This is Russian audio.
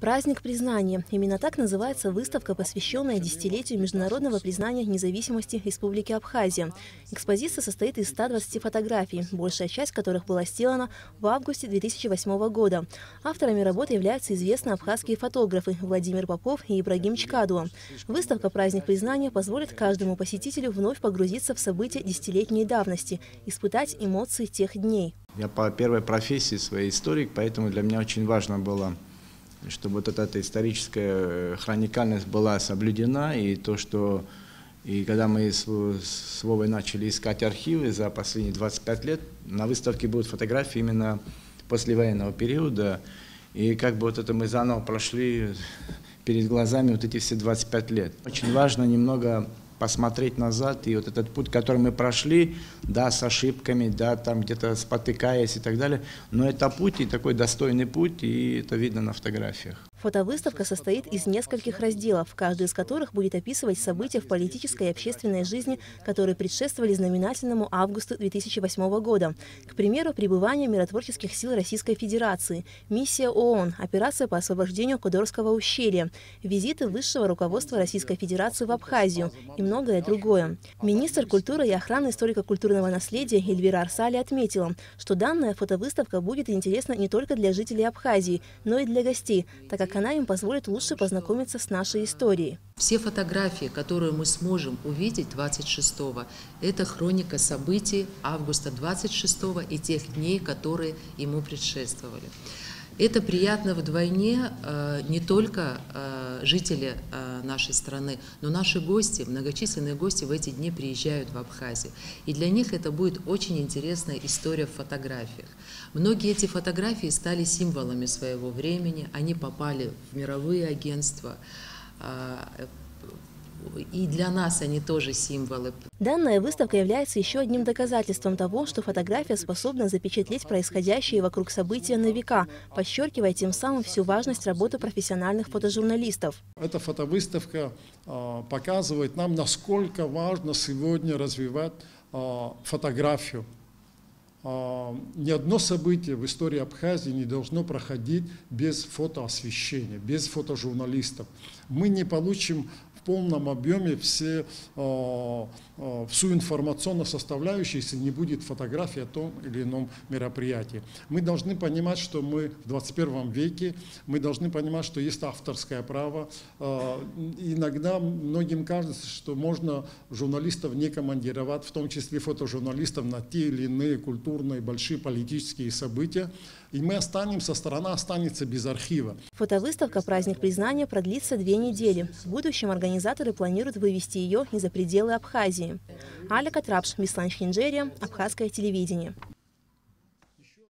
Праздник признания. Именно так называется выставка, посвященная десятилетию международного признания независимости Республики Абхазия. Экспозиция состоит из 120 фотографий, большая часть которых была сделана в августе 2008 года. Авторами работы являются известные абхазские фотографы Владимир Попов и Ибрагим Чкадуа. Выставка «Праздник признания» позволит каждому посетителю вновь погрузиться в события десятилетней давности, испытать эмоции тех дней. Я по первой профессии своей историк, поэтому для меня очень важно было, чтобы вот эта историческая хроникальность была соблюдена, и то, что когда мы с Вовой начали искать архивы за последние 25 лет, на выставке будут фотографии именно послевоенного периода, и как бы вот это мы заново прошли перед глазами вот эти все 25 лет. Очень важно немного посмотреть назад, и вот этот путь, который мы прошли, да, с ошибками, да, там где-то спотыкаясь и так далее, но это путь, и такой достойный путь, и это видно на фотографиях. Фотовыставка состоит из нескольких разделов, каждый из которых будет описывать события в политической и общественной жизни, которые предшествовали знаменательному августу 2008 года. К примеру, пребывание миротворческих сил Российской Федерации, миссия ООН, операция по освобождению Кодорского ущелья, визиты высшего руководства Российской Федерации в Абхазию и многое другое. Министр культуры и охраны историко-культурного наследия Эльвира Арсали отметила, что данная фотовыставка будет интересна не только для жителей Абхазии, но и для гостей, так как она им позволит лучше познакомиться с нашей историей. Все фотографии, которые мы сможем увидеть 26-го, это хроника событий августа 26-го и тех дней, которые ему предшествовали. Это приятно вдвойне не только жители нашей страны, но наши гости, многочисленные гости в эти дни приезжают в Абхазию. И для них это будет очень интересная история в фотографиях. Многие эти фотографии стали символами своего времени, они попали в мировые агентства, и для нас они тоже символы. Данная выставка является еще одним доказательством того, что фотография способна запечатлеть происходящие вокруг события на века, подчеркивая тем самым всю важность работы профессиональных фотожурналистов. Эта фотовыставка показывает нам, насколько важно сегодня развивать фотографию. Ни одно событие в истории Абхазии не должно проходить без фотоосвещения, без фотожурналистов. Мы не получим в полном объеме всю информационную составляющую, если не будет фотографии о том или ином мероприятии. Мы должны понимать, что мы в 21 веке, мы должны понимать, что есть авторское право. Иногда многим кажется, что можно журналистов не командировать, в том числе фотожурналистов, на те или иные культурные, большие политические события. И мы останемся, страна останется без архива. Фотовыставка «Праздник признания» продлится 2 недели. В будущем организаторы планируют вывести ее и за пределы Абхазии. Аля Катрапш, Беслан Шинджерия, Абхазское телевидение.